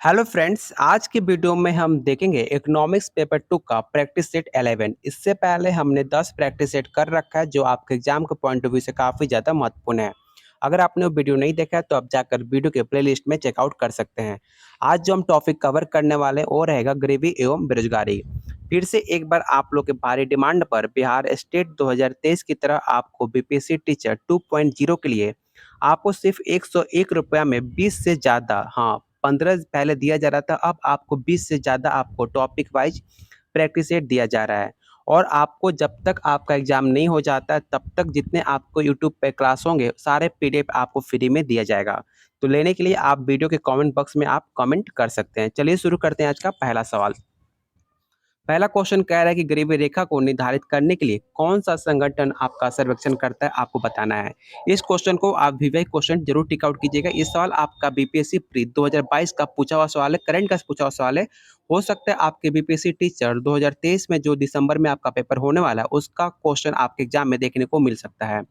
Hello friends, आज की video में हम देखेंगे इकोनॉमिक्स पेपर 2 का प्रैक्टिस सेट 11। इससे पहले हमने 10 प्रैक्टिस सेट कर रखा है जो आपके एग्जाम के पॉइंट ऑफ व्यू से काफ़ी ज़्यादा महत्वपूर्ण है। अगर आपने वो वीडियो नहीं देखा है तो आप जाकर वीडियो के प्लेलिस्ट में चेकआउट कर सकते हैं। आज जो हम टॉपिक कवर करने वाले हैं वो रहेगा गरीबी एवं बेरोजगारी। फिर से एक बार आप लोग के भारी डिमांड पर बिहार स्टेट 2023 की तरह आपको बीपीएससी टीचर 2.0 के लिए आपको सिर्फ 101 रुपया में 20 से ज़्यादा 15 पहले दिया जा रहा था, अब आपको 20 से ज़्यादा आपको टॉपिक वाइज प्रैक्टिस सेट दिया जा रहा है। और आपको जब तक आपका एग्ज़ाम नहीं हो जाता है तब तक जितने आपको यूट्यूब पे क्लास होंगे सारे पीडीएफ आपको फ्री में दिया जाएगा। तो लेने के लिए आप वीडियो के कमेंट बॉक्स में आप कमेंट कर सकते हैं। चलिए शुरू करते हैं आज का पहला सवाल। पहला क्वेश्चन कह रहा है कि गरीबी रेखा को निर्धारित करने के लिए कौन सा संगठन आपका सर्वेक्षण करता है, आपको बताना है। इस क्वेश्चन को आप विवेक क्वेश्चन जरूर टिक आउट कीजिएगा। ये सवाल आपका बीपीएससी प्री 2022 का पूछा हुआ सवाल है, करंट का पूछा हुआ सवाल है। हो सकता है आपके बीपीएससी टीचर 2023 में जो दिसंबर में आपका पेपर होने वाला है उसका क्वेश्चन आपके एग्जाम में देखने को मिल सकता है।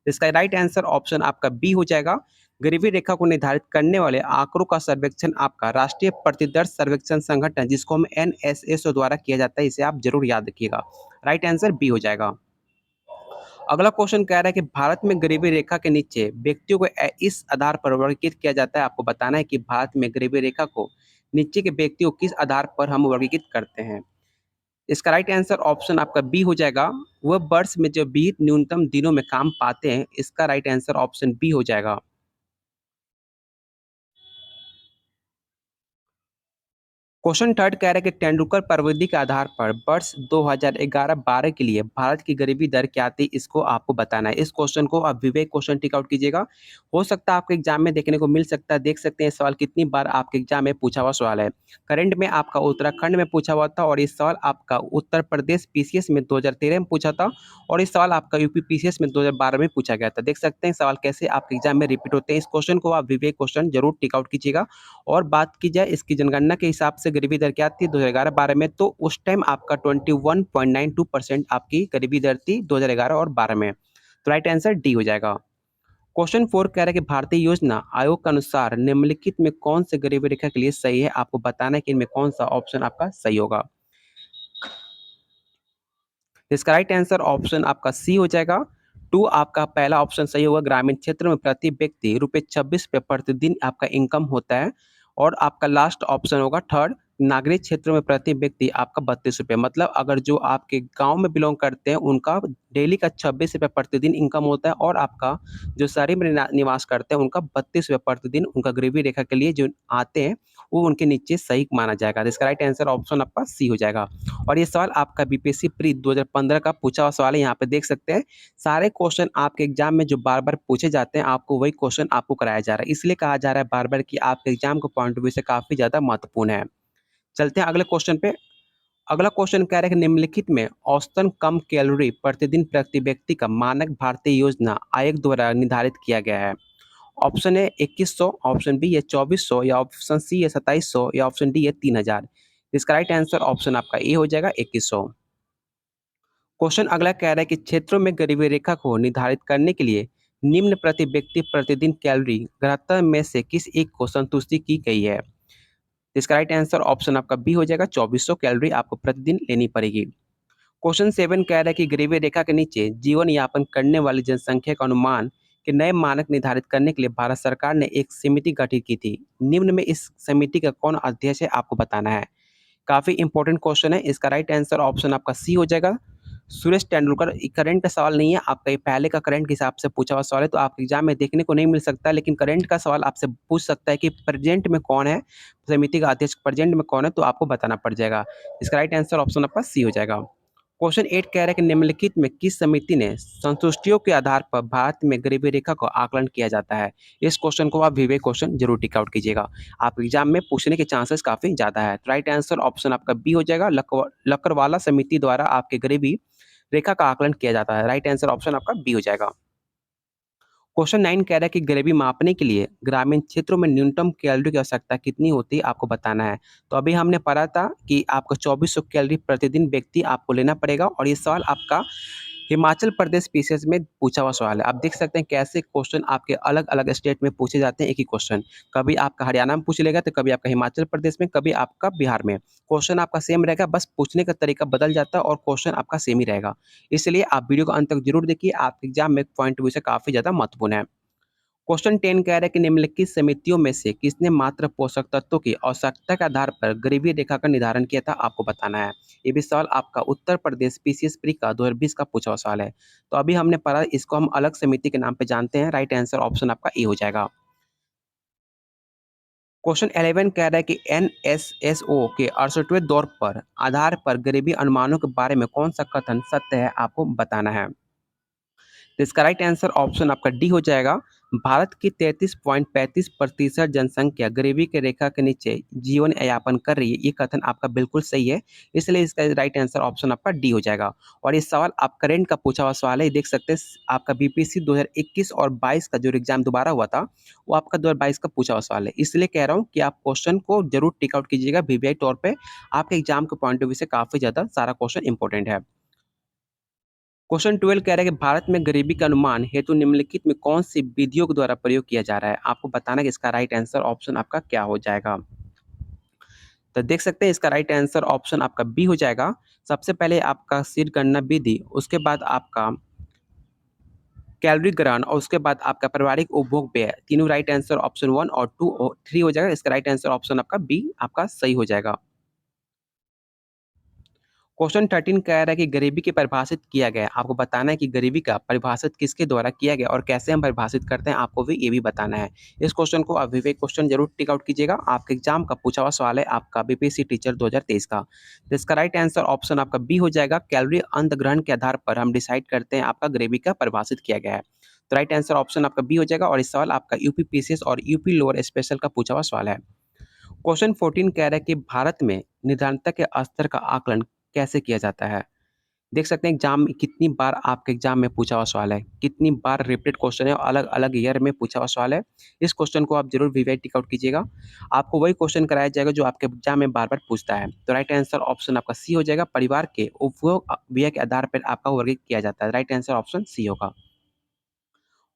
इसका राइट आंसर ऑप्शन आपका बी हो जाएगा। गरीबी रेखा को निर्धारित करने वाले आंकड़ों का सर्वेक्षण आपका राष्ट्रीय प्रतिदर्श सर्वेक्षण संगठन जिसको हम एनएसएस द्वारा किया जाता है, इसे आप जरूर याद रखिएगा। राइट आंसर बी हो जाएगा। अगला क्वेश्चन कह रहा है कि भारत में गरीबी रेखा के नीचे व्यक्तियों को इस आधार पर वर्गीकृत किया जाता है। आपको बताना है कि भारत में गरीबी रेखा को नीचे के व्यक्तियों को किस आधार पर हम वर्गीकृत करते हैं। इसका राइट आंसर ऑप्शन आपका बी हो जाएगा। वह वर्ष में जो 20 न्यूनतम दिनों में काम पाते हैं, इसका राइट आंसर ऑप्शन बी हो जाएगा। क्वेश्चन थर्ड कह रहा है कि तेंदुलकर प्रवृत्ति के आधार पर वर्ष 2011-12 के लिए भारत की गरीबी दर क्या थी, इसको आपको बताना है। इस क्वेश्चन को आप विवेक क्वेश्चन टिक आउट कीजिएगा। हो सकता है आपके एग्जाम में देखने को मिल सकता है, देख सकते हैं सवाल कितनी बार आपके एग्जाम में पूछा हुआ सवाल है। करंट में आपका उत्तराखंड में पूछा हुआ था और इस सवाल आपका उत्तर प्रदेश पीसीएस में 2013 में पूछा था और इस सवाल आपका यूपी पीसीएस में 2012 में पूछा गया था। देख सकते हैं सवाल कैसे आपके एग्जाम में रिपीट होते हैं। इस क्वेश्चन को आप विवेक क्वेश्चन जरूर टिक आउट कीजिएगा। और बात की जाए इसकी जनगणना के हिसाब से गरीबी दर क्या थी 2011-12 में, तो उस टाइम आपका 21.92% आपकी गरीबी दर थी 2011 और 12 में। तो राइट आंसर डी हो जाएगा। क्वेश्चन 4 कह रहा है कि भारतीय योजना आयोग के अनुसार निम्नलिखित में कौन से गरीबी रेखा के लिए सही है, आपको बताना है कि इनमें कौन सा ऑप्शन आपका सही होगा। इसका राइट आंसर ऑप्शन आपका सी हो जाएगा। 2 आपका पहला ऑप्शन सही होगा। ग्रामीण क्षेत्र में प्रति व्यक्ति रुपये 26 पे प्रतिदिन आपका इनकम होता है। और आपका लास्ट ऑप्शन होगा थर्ड, नागरिक क्षेत्र में प्रति व्यक्ति आपका 32 रुपये। मतलब अगर जो आपके गांव में बिलोंग करते हैं उनका डेली का 26 रुपये प्रतिदिन इनकम होता है और आपका जो शहरी में निवास करते हैं उनका 32 रुपये प्रतिदिन उनका गरीबी रेखा के लिए जो आते हैं वो उनके नीचे सही माना जाएगा। तो इसका राइट आंसर ऑप्शन आपका सी हो जाएगा। और ये सवाल आपका बीपीएससी प्री 2015 का पूछा हुआ सवाल है, यहाँ पे देख सकते हैं। सारे क्वेश्चन आपके एग्जाम में जो बार-बार पूछे जाते हैं, आपको वही क्वेश्चन आपको कराया जा रहा है। इसलिए कहा जा रहा है बार-बार कि आपके एग्जाम के पॉइंट ऑफ व्यू से काफ़ी ज़्यादा महत्वपूर्ण है। चलते हैं अगले क्वेश्चन पे। अगला क्वेश्चन कह रहा है कि निम्नलिखित में औसतन कम कैलोरी प्रतिदिन प्रति व्यक्ति का मानक भारतीय योजना आयोग द्वारा निर्धारित किया गया है। ऑप्शन ए 2100, ऑप्शन बी है 2400 या ऑप्शन सी है 2700 या ऑप्शन डी है 3000। इसका राइट आंसर ऑप्शन आपका ए हो जाएगा 2100। क्वेश्चन अगला कह रहा है कि क्षेत्रों में गरीबी रेखा को निर्धारित करने के लिए निम्न प्रति व्यक्ति प्रतिदिन कैलोरी घनत्व में से किस एक को संतुष्टि की गई है। इसका राइट आंसर ऑप्शन आपका बी हो जाएगा। 2400 कैलोरी आपको प्रतिदिन लेनी पड़ेगी। क्वेश्चन 7 कह रहा है कि गरीबी रेखा के नीचे जीवन यापन करने वाली जनसंख्या का अनुमान के नए मानक निर्धारित करने के लिए भारत सरकार ने एक समिति गठित की थी। निम्न में इस समिति का कौन अध्यक्ष है, आपको बताना है। काफ़ी इंपॉर्टेंट क्वेश्चन है। इसका राइट आंसर ऑप्शन आपका सी हो जाएगा। सुरेश तेंदुलकर। करंट का सवाल नहीं है, आपका ये पहले का करंट के हिसाब से पूछा हुआ सवाल है, तो आपके एग्जाम में देखने को नहीं मिल सकता, लेकिन करंट का सवाल आपसे पूछ सकता है कि प्रेजेंट में कौन है, समिति का अध्यक्ष प्रेजेंट में कौन है, तो आपको बताना पड़ जाएगा। इसका राइट आंसर ऑप्शन आपका सी हो जाएगा। क्वेश्चन 8 कह रहा है कि निम्नलिखित में किस समिति ने संतुष्टियों के आधार पर भारत में गरीबी रेखा का आकलन किया जाता है। इस क्वेश्चन को आप विवेक क्वेश्चन जरूर टिक आउट कीजिएगा, आप एग्जाम में पूछने के चांसेस काफी ज्यादा है। तो राइट आंसर ऑप्शन आपका बी हो जाएगा। लकड़वाला समिति द्वारा आपके गरीबी रेखा का आकलन किया जाता है। राइट आंसर ऑप्शन आपका बी हो जाएगा। क्वेश्चन 9 कह रहा है कि गरीबी मापने के लिए ग्रामीण क्षेत्रों में न्यूनतम कैलोरी की आवश्यकता कितनी होती है, आपको बताना है। तो अभी हमने पढ़ा था कि आपको 2400 कैलोरी प्रतिदिन व्यक्ति आपको लेना पड़ेगा और ये सवाल आपका हिमाचल प्रदेश पीसीएस में पूछा हुआ सवाल है। आप देख सकते हैं कैसे क्वेश्चन आपके अलग-अलग स्टेट में पूछे जाते हैं एक ही क्वेश्चन। कभी आपका हरियाणा में पूछ लेगा, तो कभी आपका हिमाचल प्रदेश में, कभी आपका बिहार में। क्वेश्चन आपका सेम रहेगा, बस पूछने का तरीका बदल जाता है और क्वेश्चन आपका सेम ही रहेगा। इसलिए आप वीडियो को अंत तक ज़रूर देखिए, आपके एग्ज़ाम में पॉइंट ऑफ व्यू से काफ़ी ज़्यादा महत्वपूर्ण है। क्वेश्चन 10 कह रहा है कि निम्नलिखित समितियों में से किसने मात्र पोषक तत्वों की आवश्यकता के आधार पर गरीबी रेखा का निर्धारण किया था, आपको बताना है। ये भी सवाल आपका उत्तर प्रदेश पीसीएस प्री का 2020 का पूछा हुआ सवाल है। तो अभी हमने पढ़ा, इसको हम अलग समिति के नाम पे जानते हैं। राइट आंसर ऑप्शन आपका ए हो जाएगा। क्वेश्चन 11 कह रहा है कि एनएसएसओ के 68वें दौर पर आधार पर गरीबी अनुमानों के बारे में कौन सा कथन सत्य है, आपको बताना है। तो इसका राइट आंसर ऑप्शन आपका डी हो जाएगा। भारत की 33.35% जनसंख्या गरीबी की रेखा के नीचे जीवन यापन कर रही है, ये कथन आपका बिल्कुल सही है। इसलिए इसका राइट आंसर ऑप्शन आपका डी हो जाएगा। और ये सवाल आप करेंट का पूछा हुआ सवाल है, ये देख सकते हैं। आपका बीपीएससी 2021 और 22 का जो एग्जाम दोबारा हुआ था, वो आपका 2022 का पूछा हुआ सवाल है। इसलिए कह रहा हूँ कि आप क्वेश्चन को जरूर टिक आउट कीजिएगा वीवीआई तौर पर। आपके एग्जाम के पॉइंट ऑफ व्यू से काफी ज्यादा सारा क्वेश्चन इंपॉर्टेंट है। क्वेश्चन 12 कह रहा है कि भारत में गरीबी का अनुमान हेतु निम्नलिखित में कौन सी विधियों के द्वारा प्रयोग किया जा रहा है, आपको बताना है कि इसका राइट आंसर ऑप्शन आपका क्या हो जाएगा। तो देख सकते हैं इसका राइट आंसर ऑप्शन आपका बी हो जाएगा। सबसे पहले आपका सिर गणना विधि, उसके बाद आपका कैलोरी ग्रहण और उसके बाद आपका पारिवारिक उपभोग व्यय, तीनों राइट आंसर ऑप्शन 1 और 2 और 3 हो जाएगा। इसका राइट आंसर ऑप्शन आपका बी आपका सही हो जाएगा। क्वेश्चन 13 कह रहा है कि गरीबी की परिभाषित किया गया है। आपको बताना है कि गरीबी का परिभाषित किसके द्वारा किया गया और कैसे हम परिभाषित करते हैं, आपको भी ये भी बताना है। इस क्वेश्चन को आप विवेक क्वेश्चन जरूर टिक आउट कीजिएगा। आपके एग्जाम का पूछा हुआ सवाल है आपका बीपीएससी टीचर 2023 का। तो इसका राइट आंसर ऑप्शन आपका बी हो जाएगा। कैलोरी अंत ग्रहण के आधार पर हम डिसाइड करते हैं आपका गरीबी का परिभाषित किया गया है। तो राइट आंसर ऑप्शन आपका बी हो जाएगा। और इस सवाल आपका यूपी पीसीएस और यूपी लोअर स्पेशल का पूछा हुआ सवाल है। क्वेश्चन 14 कह रहा है कि भारत में निर्धारिता के स्तर का आकलन कैसे किया जाता है। देख सकते हैं एग्जाम में कितनी बार आपके एग्जाम में पूछा हुआ सवाल है, कितनी बार रिपीटेड क्वेश्चन है और अलग-अलग ईयर में पूछा हुआ सवाल है। इस क्वेश्चन को आप जरूर वीवीआई टिक आउट कीजिएगा। आपको वही क्वेश्चन कराया जाएगा जो आपके एग्जाम में बार-बार पूछता है। तो राइट आंसर ऑप्शन आपका सी हो जाएगा। परिवार के उपभोग व्यय के आधार पर आपका वर्गीकृत किया जाता है। राइट आंसर ऑप्शन सी होगा।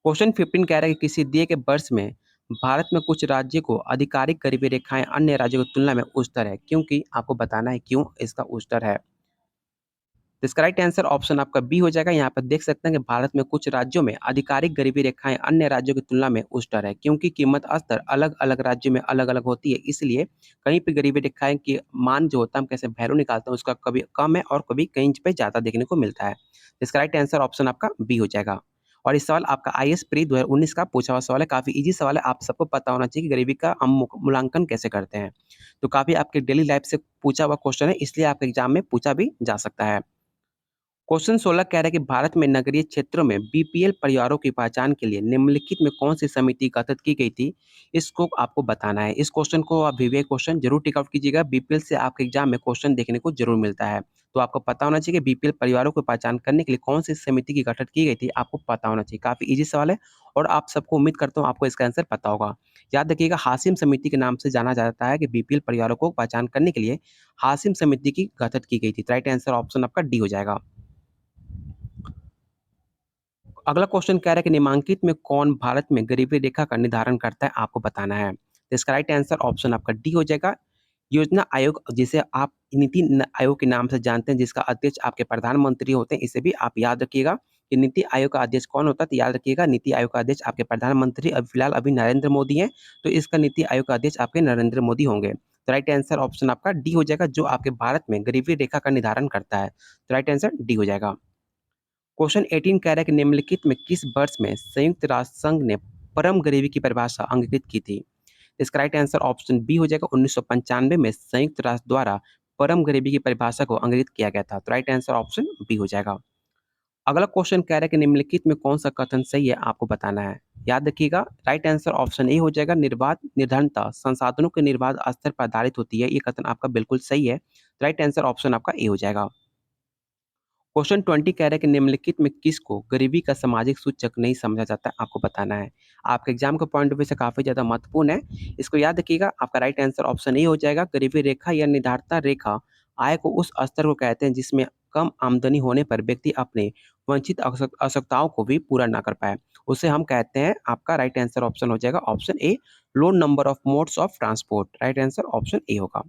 क्वेश्चन 15 कह रहा है कि किसी दिए के वर्ष में भारत में कुछ राज्य को आधिकारिक गरीबी रेखाएं अन्य राज्यों की तुलना में उच्चतर है, क्योंकि आपको बताना है क्यों इसका उच्चतर है। तो इसका राइट आंसर ऑप्शन आपका बी हो जाएगा। यहाँ पर देख सकते हैं कि भारत में कुछ राज्यों में आधिकारिक गरीबी रेखाएं अन्य राज्यों की तुलना में उच्चतर है, क्योंकि कीमत स्तर अलग-अलग राज्यों में अलग-अलग होती है। इसलिए कहीं पे गरीबी रेखाएं की मान जो होता है, हम कैसे वैल्यू निकालते हैं, उसका कभी कम है और कभी कहीं पे ज़्यादा देखने को मिलता है। तो इसका राइट आंसर ऑप्शन आपका बी हो जाएगा। और इस सवाल आपका आईएएस प्री 2019 का पूछा हुआ सवाल है। काफ़ी ईज़ी सवाल है, आप सबको पता होना चाहिए कि गरीबी का हम मूल्यांकन कैसे करते हैं। तो काफ़ी आपके डेली लाइफ से पूछा हुआ क्वेश्चन है, इसलिए आपके एग्जाम में पूछा भी जा सकता है। क्वेश्चन 16 कह रहा है कि भारत में नगरीय क्षेत्रों में बीपीएल परिवारों की पहचान के लिए निम्नलिखित में कौन सी समिति गठित की गई थी, इसको आपको बताना है। इस क्वेश्चन को आप विवेक क्वेश्चन जरूर टिक आउट कीजिएगा। बीपीएल से आपके एग्जाम में क्वेश्चन देखने को जरूर मिलता है। तो आपको पता होना चाहिए कि बीपीएल परिवारों को पहचान करने के लिए कौन सी समिति की गठित की गई थी, आपको पता होना चाहिए। काफी इजी सवाल है और आप सबको उम्मीद करता हूँ आपको इसका आंसर पता होगा। याद रखिएगा, हासिम समिति के नाम से जाना जाता है कि बीपीएल परिवारों को पहचान करने के लिए हासिम समिति की गठित की गई थी। राइट आंसर ऑप्शन आपका डी हो जाएगा। अगला क्वेश्चन कह रहा है कि निम्नलिखित में कौन भारत में गरीबी रेखा का निर्धारण करता है, आपको बताना है। तो इसका राइट आंसर ऑप्शन आपका डी हो जाएगा। योजना आयोग, जिसे आप आयोग के नाम से जानते हैं, जिसका अध्यक्ष आपके प्रधानमंत्री होते हैं, इसे भी आप याद रखिएगा कि नीति आयोग का अध्यक्ष कौन होता है। तो याद रखिएगा, नीति आयोग का अध्यक्ष आपके प्रधानमंत्री अब फिलहाल अभी नरेंद्र मोदी हैं। तो इसका नीति आयोग का अध्यक्ष आपके नरेंद्र मोदी होंगे। तो राइट आंसर ऑप्शन आपका डी हो जाएगा, जो आपके भारत में गरीबी रेखा का निर्धारण करता है। तो राइट आंसर डी हो जाएगा। क्वेश्चन 18 कह रहा है कि निम्नलिखित में किस वर्ष में संयुक्त राष्ट्र संघ ने परम गरीबी की परिभाषा अंगीकृत की थी। इसका राइट आंसर ऑप्शन बी हो जाएगा। 1995 में संयुक्त राष्ट्र द्वारा परम गरीबी की परिभाषा को अंगीकृत किया गया था। तो राइट आंसर ऑप्शन बी हो जाएगा। अगला क्वेश्चन कह रहा है कि निम्नलिखित में कौन सा कथन सही है, आपको बताना है। याद रखिएगा, राइट आंसर ऑप्शन ए हो जाएगा। निर्बाध निर्धनता संसाधनों के निर्बाध स्तर पर आधारित होती है, ये कथन आपका बिल्कुल सही है। राइट आंसर ऑप्शन आपका ए हो जाएगा। क्वेश्चन 20 कह रहा है कि निम्नलिखित में किसको गरीबी का सामाजिक सूचक नहीं समझा जाता है, आपको बताना है। आपके एग्जाम के पॉइंट ऑफ व्यू से काफी ज्यादा महत्वपूर्ण है, इसको याद रखिएगा। आपका राइट आंसर ऑप्शन ए हो जाएगा। गरीबी रेखा या निर्धारिता रेखा आय को उस स्तर को कहते हैं जिसमें कम आमदनी होने पर व्यक्ति अपने वंचित आवश्यकताओं को भी पूरा ना कर पाए। उसे हम कहते हैं, आपका राइट आंसर ऑप्शन हो जाएगा option A, low number of modes of transport. Right answer option A होगा।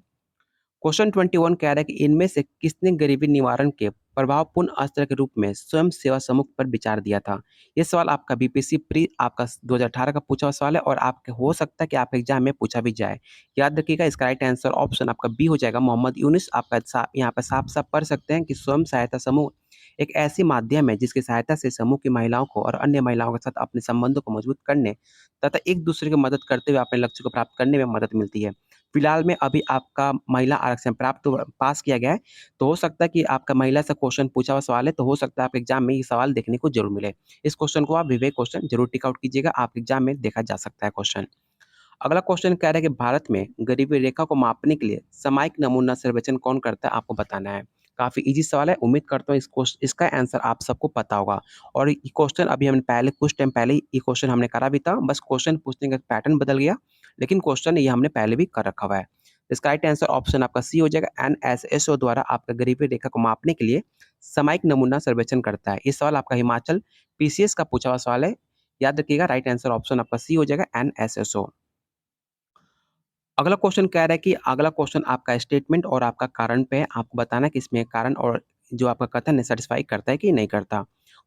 क्वेश्चन 21 कह रहा है कि इनमें से किसने गरीबी निवारण के प्रभावपूर्ण अस्त्र के रूप में स्वयं सेवा समूह पर विचार दिया था? ये सवाल आपका बीपीएससी प्री आपका 2018 का पूछा हुआ सवाल है और आपके हो सकता है कि आपके एग्जाम में पूछा भी जाए। याद रखिएगा, इसका राइट आंसर ऑप्शन आपका बी हो जाएगा, मोहम्मद यूनुस। आपका यहाँ पर साफ साफ पढ़ सकते हैं कि स्वयं सहायता समूह एक ऐसी माध्यम है जिसकी सहायता से समूह की महिलाओं को और अन्य महिलाओं के साथ अपने संबंधों को मजबूत करने तथा एक दूसरे की मदद करते हुए अपने लक्ष्य को प्राप्त करने में मदद मिलती है। फिलहाल में अभी आपका महिला आरक्षण प्राप्त पास किया गया है, तो हो सकता है कि आपका महिला से क्वेश्चन पूछा हुआ सवाल है, तो हो सकता है आपके एग्जाम में ये सवाल देखने को जरूर मिले। इस क्वेश्चन को आप विवेक क्वेश्चन जरूर टिक आउट कीजिएगा, आपके एग्जाम में देखा जा सकता है क्वेश्चन। अगला क्वेश्चन कह रहा है कि भारत में गरीबी रेखा को मापने के लिए सामयिक नमूना सर्वेक्षण कौन करता है, आपको बताना है। काफी इजी सवाल है, उम्मीद करता हूँ इसका आंसर आप सबको पता होगा। और ये क्वेश्चन अभी हमने पहले कुछ टाइम पहले ही ये क्वेश्चन हमने करा भी था, बस क्वेश्चन पूछने का पैटर्न बदल गया, लेकिन क्वेश्चन ये हमने पहले भी कर रखा हुआ है। इसका राइट आंसर ऑप्शन आपका सी हो जाएगा, एनएसएसओ द्वारा आपका गरीबी रेखा को मापने के लिए सामयिक नमूना सर्वेक्षण करता है। ये सवाल आपका हिमाचल पीसीएस का पूछा हुआ सवाल है, याद रखिएगा। राइट आंसर ऑप्शन आपका सी हो जाएगा, एनएसएसओ। अगला क्वेश्चन कह रहा है कि अगला क्वेश्चन आपका स्टेटमेंट और आपका कारण पे है, आपको बताना है कि इसमें कारण और जो आपका कथन है सेटिस्फाई करता है कि नहीं करता।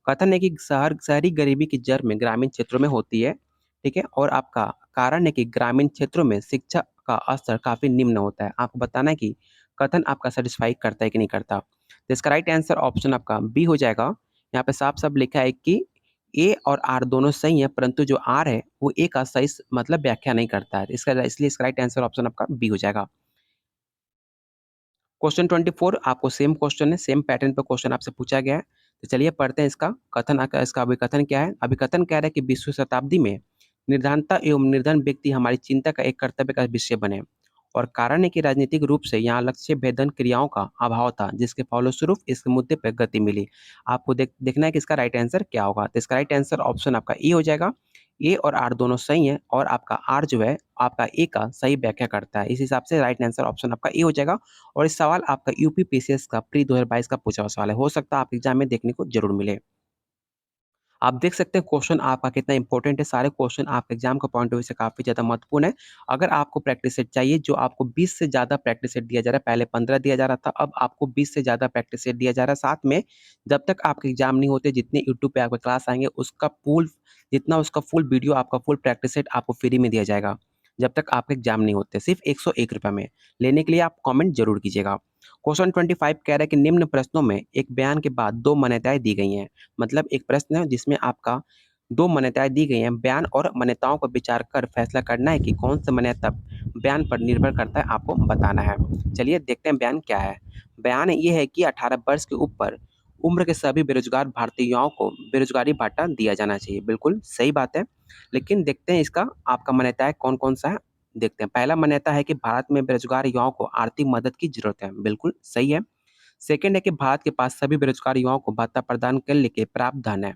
कथन है कि शहरी गरीबी की जड़ में ग्रामीण क्षेत्रों में होती है, ठीक है, और आपका कारण है कि ग्रामीण क्षेत्रों में शिक्षा का स्तर काफी निम्न होता है। आपको बताना है कि कथन आपका सेटिस्फाई करता है कि नहीं करता। तो इसका राइट आंसर ऑप्शन आपका बी हो जाएगा। यहाँ पे साफ साफ लिखा है कि ए और आर दोनों सही हैं, परंतु जो आर है वो ए का सही मतलब व्याख्या नहीं करता है, इसलिए इसका राइट आंसर ऑप्शन आपका बी हो जाएगा। क्वेश्चन 24 आपको सेम क्वेश्चन है, सेम पैटर्न पर क्वेश्चन आपसे पूछा गया है, तो चलिए पढ़ते हैं इसका कथन। इसका अभिकथन क्या है? अभिकथन कह रहा है कि 20वीं शताब्दी में निर्धनता एवं निर्धन व्यक्ति हमारी चिंता का एक कर्तव्य का विषय बने, और कारण है कि राजनीतिक रूप से यहाँ लक्ष्य भेदन क्रियाओं का अभाव था, जिसके फलस्वरूप इस मुद्दे पर गति मिली। आपको देखना है कि इसका राइट आंसर क्या होगा। तो इसका राइट आंसर ऑप्शन आपका ई हो जाएगा। ए और आर दोनों सही हैं, और आपका आर जो है आपका ए का सही व्याख्या करता है, इस हिसाब से राइट आंसर ऑप्शन आपका ए हो जाएगा। और इस सवाल आपका यूपी पीसीएस का प्री 2022 का पूछा हुआ सवाल है, हो सकता है आप एग्जाम में देखने को जरूर मिले। आप देख सकते हैं क्वेश्चन आपका कितना इंपॉर्टेंट है, सारे क्वेश्चन आपके एग्जाम का पॉइंट ऑफ व्यू से काफी ज्यादा महत्वपूर्ण है। अगर आपको प्रैक्टिस सेट चाहिए, जो आपको 20 से ज्यादा प्रैक्टिस सेट दिया जा रहा है, पहले 15 दिया जा रहा था, अब आपको 20 से ज्यादा प्रैक्टिस सेट दिया जा रहा है। साथ में जब तक आपके एग्जाम नहीं होते, जितने यूट्यूब पे आपके क्लास आएंगे उसका फुल वीडियो, आपका फुल प्रैक्टिस सेट आपको फ्री में दिया जाएगा, जब तक आपके एग्जाम नहीं होते, सिर्फ 101 रुपये में। लेने के लिए आप कॉमेंट जरूर कीजिएगा। क्वेश्चन 25 कह रहा है कि निम्न प्रश्नों में एक बयान के बाद दो मान्यताएं दी गई हैं। मतलब एक प्रश्न है जिसमें आपका दो मान्यताएं दी गई हैं, बयान और मान्यताओं पर विचार कर फैसला करना है कि कौन सा मान्यता बयान पर निर्भर करता है, आपको बताना है। चलिए देखते हैं बयान क्या है। बयान ये है कि 18 वर्ष के ऊपर उम्र के सभी बेरोजगार भारतीय युवाओं को बेरोजगारी भत्ता दिया जाना चाहिए। बिल्कुल सही बात है, लेकिन देखते हैं इसका आपका मान्यताएं कौन कौन सा है। देखते हैं। पहला मान्यता है कि भारत में बेरोजगार युवाओं को आर्थिक मदद की जरूरत है। बिल्कुल सही है। सेकंड है कि भारत के पास सभी बेरोजगार युवाओं को भत्ता प्रदान करने के प्रावधान है।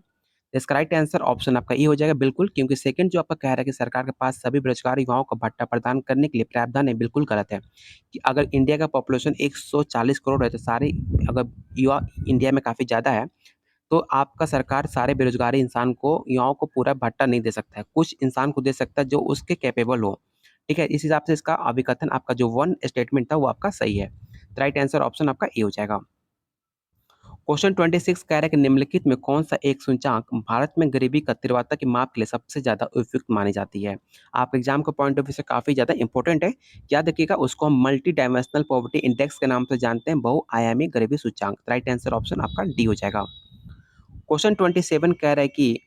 इसका राइट आंसर ऑप्शन आपका ये हो जाएगा, बिल्कुल, क्योंकि सेकंड जो आपका कह रहा है कि सरकार के पास सभी बेरोजगार युवाओं को भत्ता प्रदान करने के लिए प्रावधान है, बिल्कुल गलत है। कि अगर इंडिया का पॉपुलेशन 140 करोड़ है, तो सारे अगर युवा इंडिया में काफी ज्यादा है, तो आपका सरकार सारे बेरोजगारी इंसान को युवाओं को पूरा भत्ता नहीं दे सकता है, कुछ इंसान को दे सकता है जो उसके कैपेबल हो। ठीक है, इस हिसाब से इसका अभिकथन आपका जो वन स्टेटमेंट था वो आपका सही है। राइट आंसर ऑप्शन आपका ए हो जाएगा। क्वेश्चन 26 कह रहा है कि निम्नलिखित में कौन सा एक सूचकांक भारत में गरीबी का तीव्रता की माप के लिए सबसे ज्यादा उपयुक्त मानी जाती है। आप एग्जाम के पॉइंट ऑफ व्यू से काफी ज्यादा इंपॉर्टेंट है, याद रखिएगा। उसको हम मल्टी डायमेंशनल पॉवर्टी इंडेक्स के नाम से जानते हैं, बहुआयामी गरीबी सूचकांक। राइट आंसर ऑप्शन आपका डी हो जाएगा। क्वेश्चन 27 कह रहा है कि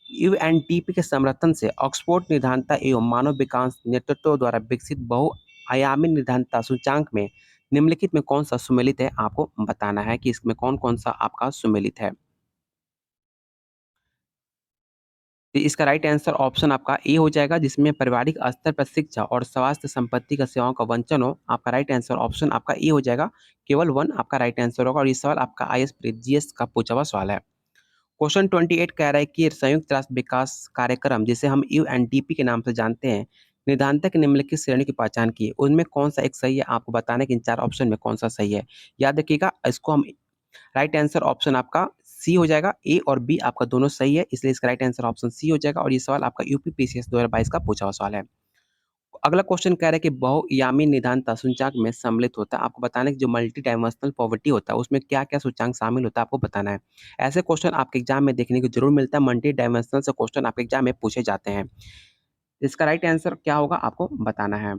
यूएनडीपी के समर्थन से ऑक्सफोर्ड निर्धानता एवं मानव विकास नेतृत्व द्वारा विकसित बहुआयामी निर्धानता सूचांक में निम्नलिखित में कौन सा सुमेलित है, आपको बताना है कि इसमें कौन कौन सा आपका सुमेलित है। तो इसका राइट आंसर ऑप्शन आपका ए हो जाएगा, जिसमें पारिवारिक स्तर पर शिक्षा और स्वास्थ्य संपत्ति का सेवाओं का वंचन हो। आपका राइट आंसर ऑप्शन आपका ए हो जाएगा, केवल वन आपका राइट आंसर होगा। और ये सवाल आपका आईएएस जीएस का पूछा हुआ सवाल है। क्वेश्चन 28 कह रहा है कि संयुक्त राष्ट्र विकास कार्यक्रम, जिसे हम यूएनडीपी के नाम से जानते हैं, निर्धानता की निम्नलिखित श्रेणी की पहचान की है, उनमें कौन सा एक सही है, आपको बताना है कि इन चार ऑप्शन में कौन सा सही है। याद रखिएगा, इसको हम राइट आंसर ऑप्शन आपका सी हो जाएगा। ए और बी आपका दोनों सही है, इसलिए इसका राइट आंसर ऑप्शन सी हो जाएगा और ये सवाल आपका यूपी पीसीएस 2022 का पूछा हुआ सवाल है। अगला क्वेश्चन कह रहा है कि बहुआयामी निदानता सूचकांक में सम्मिलित होता है। आपको बताना है कि जो मल्टी डायमेंशनल पॉवर्टी होता है उसमें क्या-क्या सूचकांक शामिल होता है, आपको बताना है। ऐसे क्वेश्चन आपके एग्जाम में देखने को जरूर मिलता है, मल्टी डायमेंशनल से क्वेश्चन आपके एग्जाम में पूछे जाते हैं। इसका राइट आंसर क्या होगा आपको बताना है।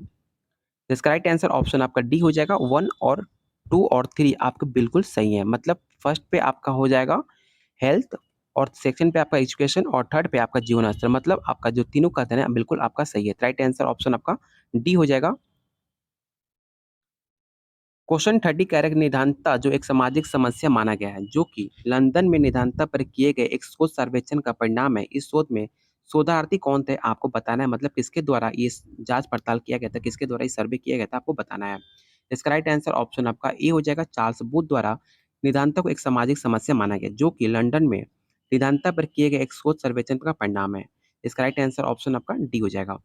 इसका राइट आंसर ऑप्शन आपका डी हो जाएगा। 1 और 2 और 3 आपके बिल्कुल सही है। मतलब फर्स्ट पे आपका हो जाएगा हेल्थ और सेकंड पे आपका एजुकेशन और थर्ड पे आपका जीवन स्तर। मतलब आपका जो तीनों कथन है बिल्कुल आपका सही है। राइट आंसर ऑप्शन आपका डी हो जाएगा। क्वेश्चन 30 कह रहा है कि निधानता जो एक सामाजिक समस्या माना गया है, जो कि लंदन में निधानता पर किए गए एक शोध सर्वेक्षण का परिणाम है। इस शोध में शोधार्थी कौन थे आपको बताना है। मतलब किसके द्वारा ये जांच पड़ताल किया गया था, किसके द्वारा ये सर्वे किया गया था, आपको बताना है। इसका राइट आंसर ऑप्शन आपका ए हो जाएगा। चार्ल्स बूथ द्वारा निधानता को एक सामाजिक समस्या माना गया, जो कि लंदन में निधानता पर किए गए एक शोध सर्वेक्षण का परिणाम है। इसका राइट आंसर ऑप्शन आपका डी हो जाएगा।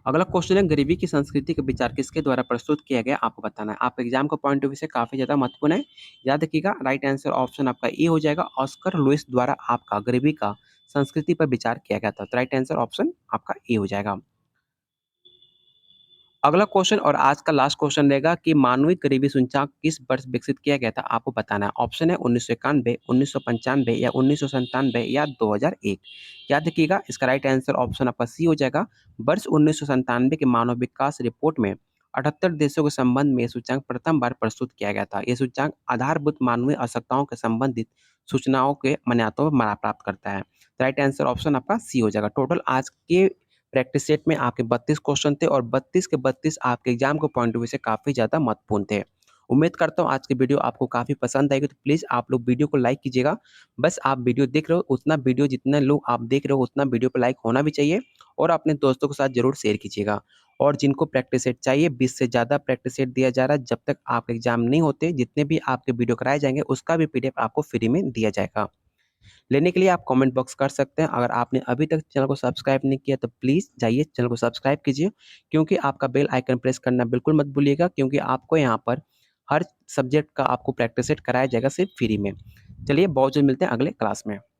अगला क्वेश्चन है, गरीबी की संस्कृति का विचार किसके द्वारा प्रस्तुत किया गया आपको बताना है। आप एग्जाम का पॉइंट ऑफ व्यू से काफी ज्यादा महत्वपूर्ण है, याद रखिएगा। राइट आंसर ऑप्शन आपका ए हो जाएगा। ऑस्कर लुइस द्वारा आपका गरीबी का संस्कृति पर विचार किया गया था। तो राइट आंसर ऑप्शन आपका ए हो जाएगा। अगला क्वेश्चन और आज का लास्ट क्वेश्चन रहेगा कि मानवीय गरीबी सूचकांक किस वर्ष विकसित किया गया था आपको बताना है। ऑप्शन है 1991, 1995 या 1997 या 2001। याद रखिएगा, इसका राइट आंसर ऑप्शन आपका सी हो जाएगा। वर्ष 1997 के मानव विकास रिपोर्ट में 78 देशों के संबंध में यह सूचकांक प्रथम बार प्रस्तुत किया गया था। यह सूचकांक आधारभूत मानवीय आवश्यकताओं के संबंधित सूचनाओं के मान्यताओं में प्राप्त करता है। राइट आंसर ऑप्शन आपका सी हो जाएगा। टोटल आज के प्रैक्टिस सेट में आपके 32 क्वेश्चन थे और 32 के 32 आपके एग्जाम के पॉइंट ऑफ व्यू से काफ़ी ज़्यादा महत्वपूर्ण थे। उम्मीद करता हूँ आज की वीडियो आपको काफ़ी पसंद आएगी, तो प्लीज़ आप लोग वीडियो को लाइक कीजिएगा। बस आप वीडियो देख रहे हो उतना वीडियो जितने लोग आप देख रहे हो उतना वीडियो पे लाइक होना भी चाहिए और अपने दोस्तों के साथ ज़रूर शेयर कीजिएगा। और जिनको प्रैक्टिस सेट चाहिए 20 से ज़्यादा प्रैक्टिस सेट दिया जा रहा है, जब तक आपके एग्जाम नहीं होते जितने भी आपके वीडियो कराए जाएंगे उसका भी पीडीएफ आपको फ्री में दिया जाएगा। लेने के लिए आप कमेंट बॉक्स कर सकते हैं। अगर आपने अभी तक चैनल को सब्सक्राइब नहीं किया तो प्लीज़ जाइए चैनल को सब्सक्राइब कीजिए, क्योंकि आपका बेल आइकन प्रेस करना बिल्कुल मत भूलिएगा, क्योंकि आपको यहाँ पर हर सब्जेक्ट का आपको प्रैक्टिस सेट कराया जाएगा सिर्फ फ्री में। चलिए बहुत जल्द मिलते हैं अगले क्लास में।